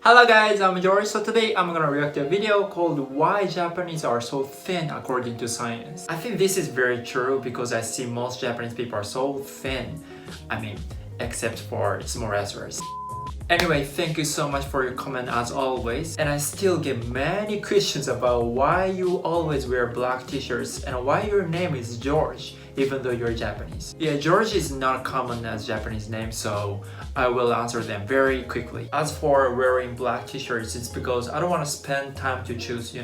Hello guys, I'm George. So today I'm gonna react to a video called Why Japanese Are So Thin According to Science. I think this is very true because I see most Japanese people are so thin. Except for small wrestlers. Anyway, thank you so much for your comment as always. And I still get many questions about why you always wear black t-shirts and why your name is George even though you're Japanese. Yeah, George is not common as Japanese name, so I will answer them very quickly. As for wearing black t-shirts, it's because I don't want to spend time to choose,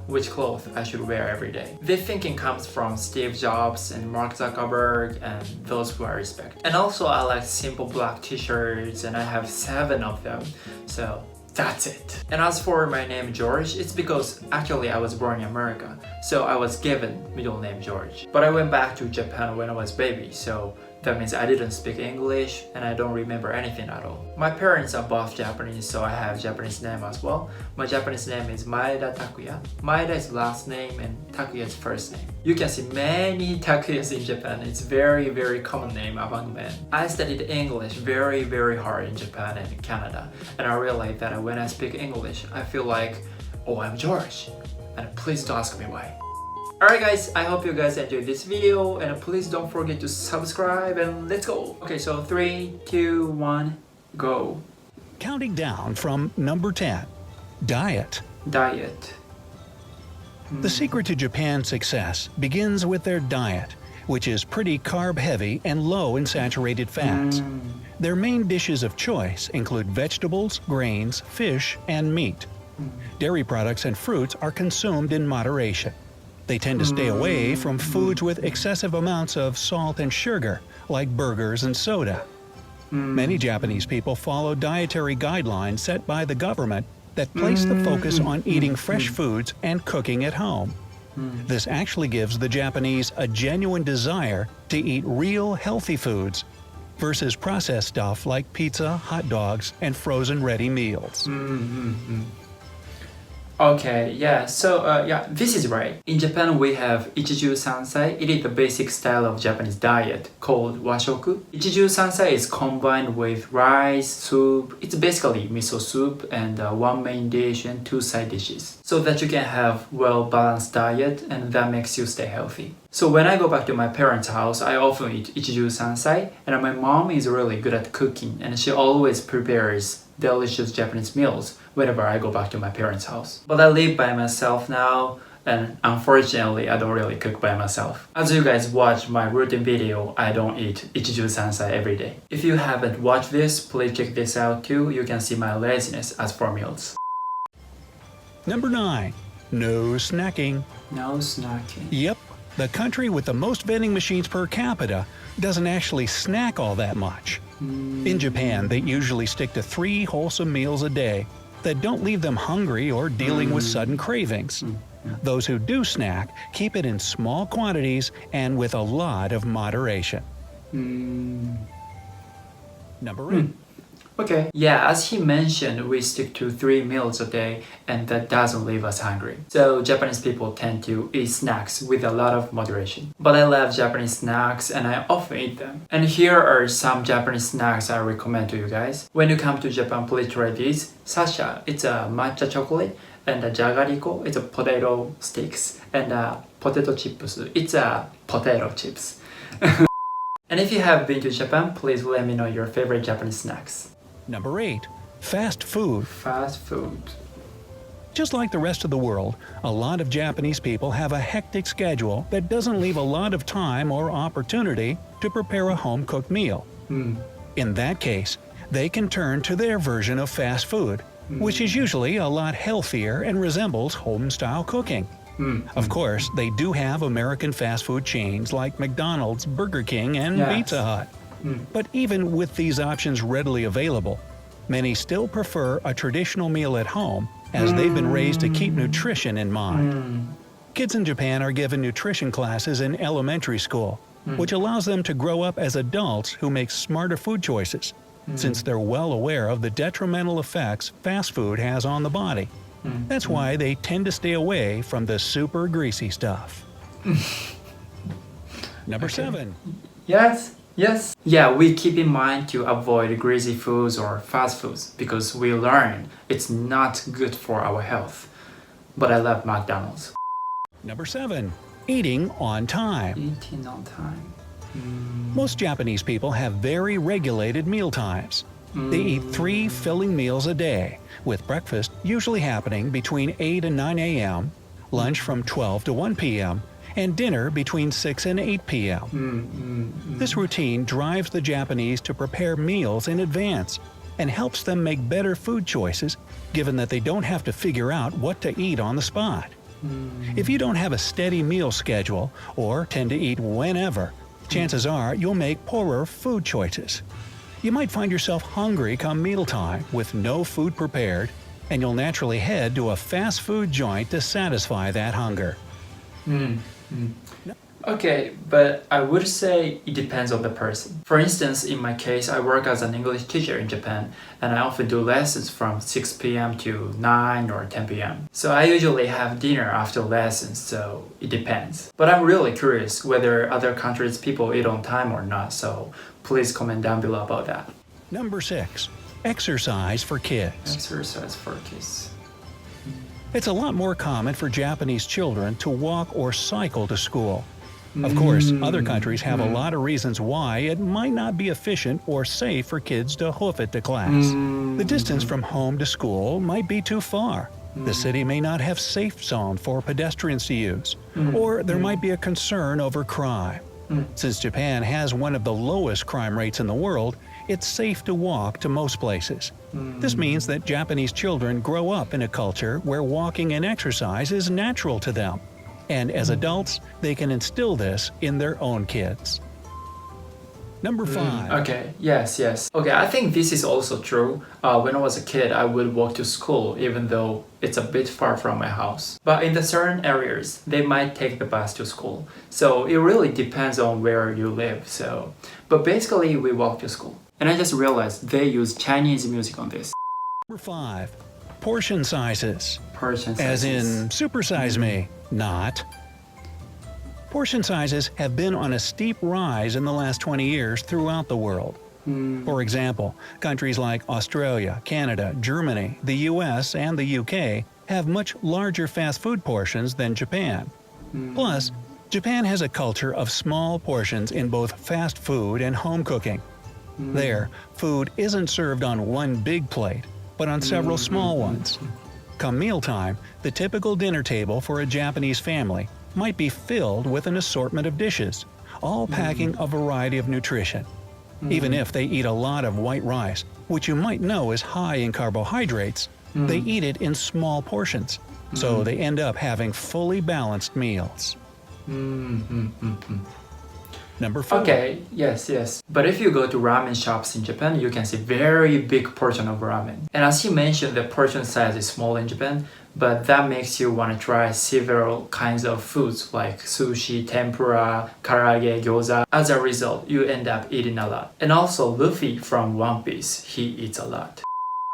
which clothes I should wear every day. This thinking comes from Steve Jobs and Mark Zuckerberg and those who I respect. And also I like simple black t-shirts and I have 7 of them, so that's it. And as for my name George, it's because actually I was born in America, so I was given middle name George. But I went back to Japan when I was baby, so that means I didn't speak English and I don't remember anything at all. My parents are both Japanese, so I have Japanese name as well. My Japanese name is Maeda Takuya. Maeda is last name and Takuya is first name. You can see many Takuyas in Japan. It's very common name among men. I studied English very hard in Japan and Canada, and I realized that when I speak English, I feel like, oh, I'm George. And please don't ask me why. Alright guys, I hope you guys enjoyed this video and please don't forget to subscribe and let's go! Okay, so 3, 2, 1, go! Counting down from number 10. Diet. Diet. The secret to Japan's success begins with their diet, which is pretty carb-heavy and low in saturated fats. Their main dishes of choice include vegetables, grains, fish, and meat. Dairy products and fruits are consumed in moderation. They tend to stay away from foods with excessive amounts of salt and sugar, like burgers and soda. Many Japanese people follow dietary guidelines set by the government that place the focus on eating fresh foods and cooking at home. This actually gives the Japanese a genuine desire to eat real healthy foods versus processed stuff like pizza, hot dogs, and frozen ready meals. Okay, yeah, so this is right. In Japan we have Ichiju Sansai. It is the basic style of Japanese diet called washoku. Ichiju Sansai is combined with rice, soup. It's basically miso soup and one main dish and 2 side dishes. So that you can have well-balanced diet and that makes you stay healthy. So when I go back to my parents' house, I often eat Ichiju Sansai and my mom is really good at cooking and she always prepares delicious Japanese meals whenever I go back to my parents' house. But I live by myself now and unfortunately I don't really cook by myself. As you guys watch my routine video, I don't eat Ichiju Sansai every day. If you haven't watched this, please check this out too. You can see my laziness as for meals. Number 9. No snacking. No snacking. Yep, the country with the most vending machines per capita doesn't actually snack all that much. In Japan, they usually stick to 3 wholesome meals a day that don't leave them hungry or dealing with sudden cravings. Those who do snack keep it in small quantities and with a lot of moderation. Number 8. Okay, yeah, as he mentioned, we stick to 3 meals a day and that doesn't leave us hungry. So Japanese people tend to eat snacks with a lot of moderation. But I love Japanese snacks and I often eat them. And here are some Japanese snacks I recommend to you guys. When you come to Japan, please try these. Sasha, it's a matcha chocolate, and a jagariko, it's a potato sticks, and potato chips, it's a potato chips. And if you have been to Japan, please let me know your favorite Japanese snacks. Number 8. Fast food. Fast food. Just like the rest of the world, a lot of Japanese people have a hectic schedule that doesn't leave a lot of time or opportunity to prepare a home-cooked meal. In that case, they can turn to their version of fast food, which is usually a lot healthier and resembles home-style cooking. Of course, they do have American fast food chains like McDonald's, Burger King, and Pizza Hut. But even with these options readily available, many still prefer a traditional meal at home as they've been raised to keep nutrition in mind. Kids in Japan are given nutrition classes in elementary school, which allows them to grow up as adults who make smarter food choices, since they're well aware of the detrimental effects fast food has on the body. That's why they tend to stay away from the super greasy stuff. Number 7. Yes. Yes. Yeah, we keep in mind to avoid greasy foods or fast foods because we learn it's not good for our health. But I love McDonald's. Number 7. Eating on time. Eating on time. Most Japanese people have very regulated meal times. They eat 3 filling meals a day, with breakfast usually happening between 8 and 9 a.m., lunch from 12 to 1 p.m., and dinner between 6 and 8 p.m. This routine drives the Japanese to prepare meals in advance and helps them make better food choices, given that they don't have to figure out what to eat on the spot. If you don't have a steady meal schedule or tend to eat whenever, chances are you'll make poorer food choices. You might find yourself hungry come mealtime with no food prepared, and you'll naturally head to a fast food joint to satisfy that hunger. Okay, but I would say it depends on the person. For instance, in my case, I work as an English teacher in Japan, and I often do lessons from 6 p.m. to 9 or 10 p.m. So I usually have dinner after lessons, so it depends. But I'm really curious whether other countries people eat on time or not, so please comment down below about that. Number 6. Exercise for kids. Exercise for kids. It's a lot more common for Japanese children to walk or cycle to school. Of course, other countries have a lot of reasons why it might not be efficient or safe for kids to hoof it to class. The distance from home to school might be too far. The city may not have safe zone for pedestrians to use, or there might be a concern over crime. Since Japan has one of the lowest crime rates in the world, it's safe to walk to most places. This means that Japanese children grow up in a culture where walking and exercise is natural to them. And as adults, they can instill this in their own kids. Number 5. Okay, yes. Okay, I think this is also true. When I was a kid, I would walk to school even though it's a bit far from my house. But in the certain areas, they might take the bus to school. So it really depends on where you live. But basically, we walk to school. And I just realized they use Chinese music on this. Number 5. Portion sizes. Portion sizes. As in, supersize me, not. Portion sizes have been on a steep rise in the last 20 years throughout the world. For example, countries like Australia, Canada, Germany, the US, and the UK have much larger fast food portions than Japan. Plus, Japan has a culture of small portions in both fast food and home cooking. There, food isn't served on one big plate, but on several small ones. Come mealtime, the typical dinner table for a Japanese family might be filled with an assortment of dishes, all packing a variety of nutrition. Even if they eat a lot of white rice, which you might know is high in carbohydrates, they eat it in small portions, so they end up having fully balanced meals. Number 4. Okay, yes. But if you go to ramen shops in Japan, you can see very big portion of ramen. And as you mentioned, the portion size is small in Japan, but that makes you want to try several kinds of foods like sushi, tempura, karaage, gyoza. As a result, you end up eating a lot. And also Luffy from One Piece, he eats a lot.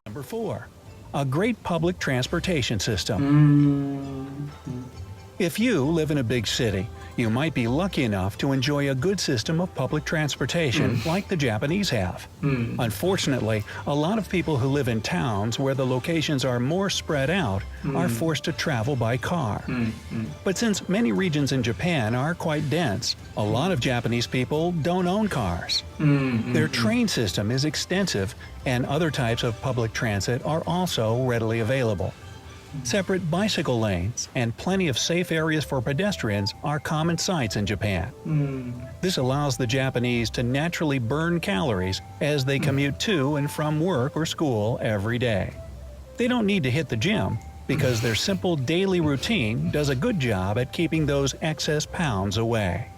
Number 4. A great public transportation system. If you live in a big city, you might be lucky enough to enjoy a good system of public transportation like the Japanese have. Unfortunately, a lot of people who live in towns where the locations are more spread out are forced to travel by car. But since many regions in Japan are quite dense, a lot of Japanese people don't own cars. Their train system is extensive, and other types of public transit are also readily available. Separate bicycle lanes and plenty of safe areas for pedestrians are common sights in Japan. This allows the Japanese to naturally burn calories as they commute to and from work or school every day. They don't need to hit the gym because their simple daily routine does a good job at keeping those excess pounds away.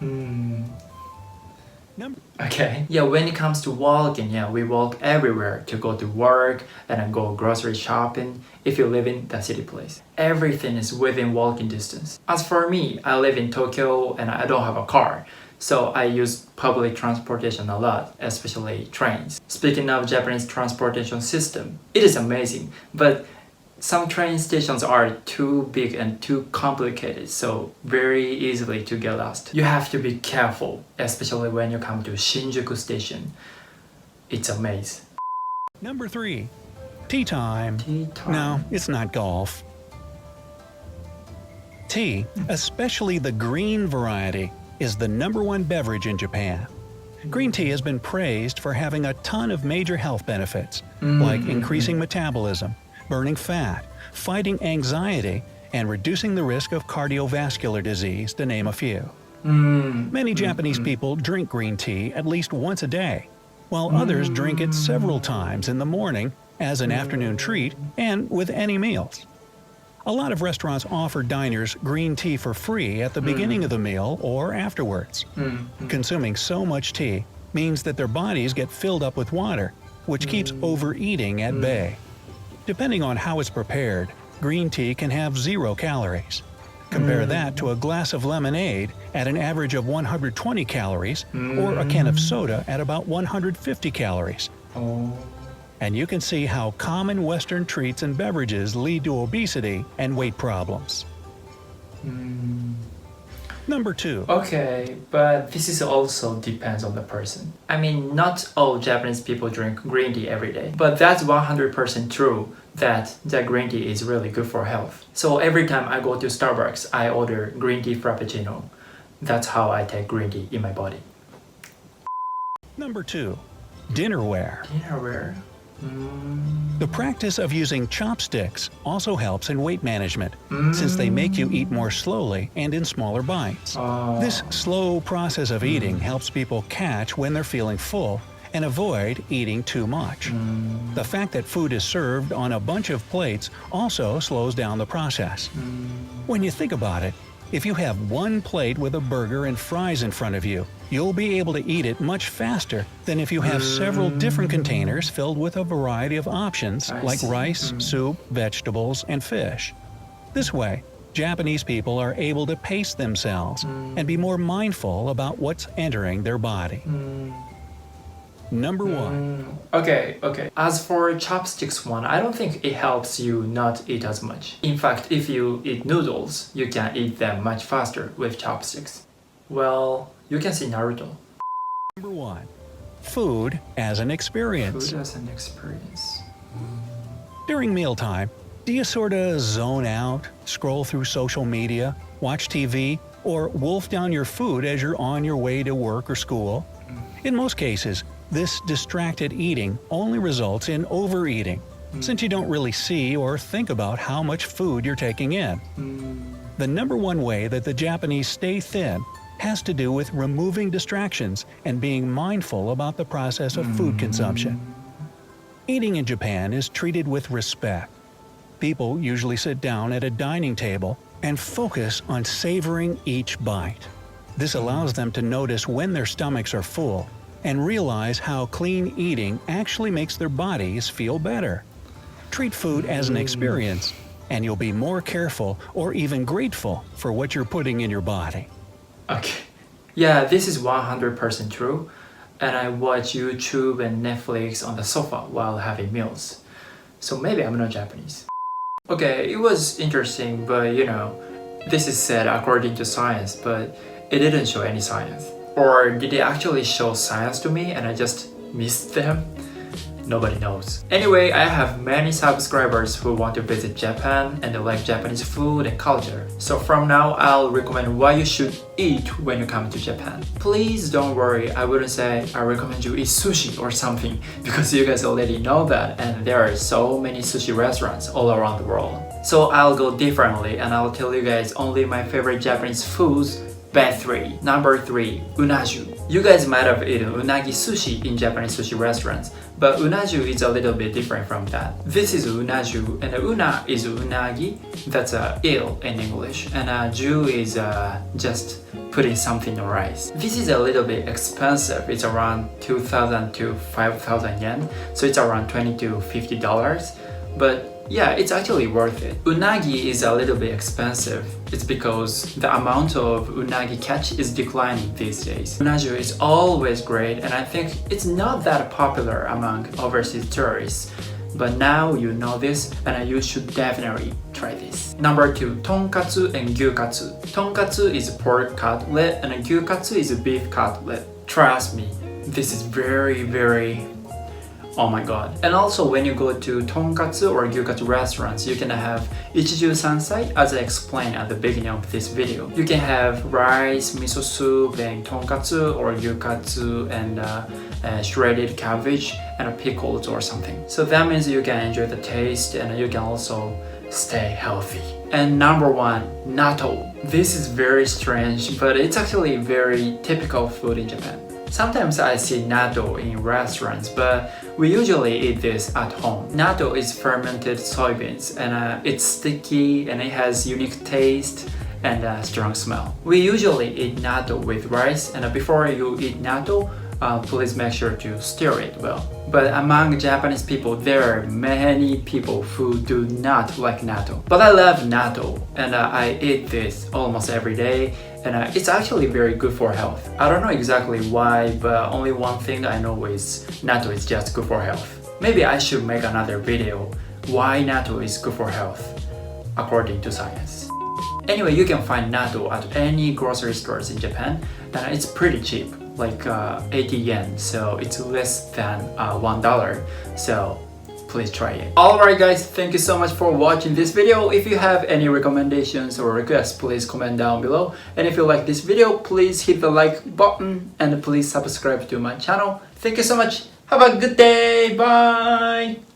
Okay. Yeah, when it comes to walking, we walk everywhere to go to work and then go grocery shopping if you live in the city place. Everything is within walking distance. As for me, I live in Tokyo and I don't have a car, so I use public transportation a lot, especially trains. Speaking of Japanese transportation system, it is amazing, but some train stations are too big and too complicated, so very easily to get lost. You have to be careful, especially when you come to Shinjuku Station. It's a maze. Number 3. Tea time. Tea time. No, it's not golf. Tea, especially the green variety, is the #1 beverage in Japan. Green tea has been praised for having a ton of major health benefits, like increasing metabolism, burning fat, fighting anxiety, and reducing the risk of cardiovascular disease, to name a few. Many Japanese people drink green tea at least once a day, while others drink it several times in the morning as an afternoon treat and with any meals. A lot of restaurants offer diners green tea for free at the beginning of the meal or afterwards. Consuming so much tea means that their bodies get filled up with water, which keeps overeating at bay. Depending on how it's prepared, green tea can have 0 calories. Compare that to a glass of lemonade at an average of 120 calories or a can of soda at about 150 calories. And you can see how common Western treats and beverages lead to obesity and weight problems. Number 2. Okay, but this is also depends on the person. I mean, not all Japanese people drink green tea every day, but that's 100% true that the green tea is really good for health. So every time I go to Starbucks, I order green tea frappuccino. That's how I take green tea in my body. Number 2. Dinnerware. Dinnerware. The practice of using chopsticks also helps in weight management, since they make you eat more slowly and in smaller bites. This slow process of eating helps people catch when they're feeling full and avoid eating too much. The fact that food is served on a bunch of plates also slows down the process. When you think about it, if you have one plate with a burger and fries in front of you, you'll be able to eat it much faster than if you have several different containers filled with a variety of options like rice, soup, vegetables, and fish. This way, Japanese people are able to pace themselves and be more mindful about what's entering their body. Number 1. Okay. As for chopsticks one, I don't think it helps you not eat as much. In fact, if you eat noodles, you can eat them much faster with chopsticks. Well, you can see Naruto. Number 1. Food as an experience. Food as an experience. During mealtime, do you sort of zone out, scroll through social media, watch TV, or wolf down your food as you're on your way to work or school? In most cases, this distracted eating only results in overeating, since you don't really see or think about how much food you're taking in. The number 1 way that the Japanese stay thin has to do with removing distractions and being mindful about the process of food consumption. Eating in Japan is treated with respect. People usually sit down at a dining table and focus on savoring each bite. This allows them to notice when their stomachs are full and realize how clean eating actually makes their bodies feel better. Treat food as an experience, and you'll be more careful or even grateful for what you're putting in your body. Okay. Yeah, this is 100% true. And I watch YouTube and Netflix on the sofa while having meals. So maybe I'm not Japanese. Okay, it was interesting, but this is said according to science, but it didn't show any science. Or did they actually show science to me and I just missed them? Nobody knows. Anyway, I have many subscribers who want to visit Japan and they like Japanese food and culture. So from now, I'll recommend what you should eat when you come to Japan. Please don't worry, I wouldn't say I recommend you eat sushi or something, because you guys already know that and there are so many sushi restaurants all around the world. So I'll go differently and I'll tell you guys only my favorite Japanese foods. Bad 3. Number 3. Unaju. You guys might have eaten unagi sushi in Japanese sushi restaurants, but unaju is a little bit different from that. This is unaju, and una is unagi, that's eel in English, and ju is just putting something on rice. This is a little bit expensive. It's around 2,000 to 5,000 yen, so it's around $20 to $50, but yeah, it's actually worth it. Unagi is a little bit expensive. It's because the amount of unagi catch is declining these days. Unaju is always great, and I think it's not that popular among overseas tourists but now you know this and you should definitely try this. Number 2, tonkatsu and gyukatsu. Tonkatsu is pork cutlet and gyukatsu is beef cutlet. Trust me, this is very oh my god. And also when you go to tonkatsu or gyukatsu restaurants, you can have ichiju sansai as I explained at the beginning of this video. You can have rice, miso soup and tonkatsu or gyukatsu and shredded cabbage and pickles or something. So that means you can enjoy the taste and you can also stay healthy. And number 1, natto. This is very strange, but it's actually very typical food in Japan. Sometimes I see natto in restaurants, but we usually eat this at home. Natto is fermented soybeans and it's sticky and it has unique taste and a strong smell. We usually eat natto with rice, and before you eat natto, please make sure to stir it well. But among Japanese people, there are many people who do not like natto. But I love natto and I eat this almost every day, and it's actually very good for health. I don't know exactly why, but only one thing I know is natto is just good for health. Maybe I should make another video why natto is good for health according to science. Anyway, you can find natto at any grocery stores in Japan and it's pretty cheap, like 80 yen, so it's less than $1. So please try it. Alright guys, thank you so much for watching this video. If you have any recommendations or requests, please comment down below. And if you like this video, please hit the like button and please subscribe to my channel. Thank you so much. Have a good day. Bye.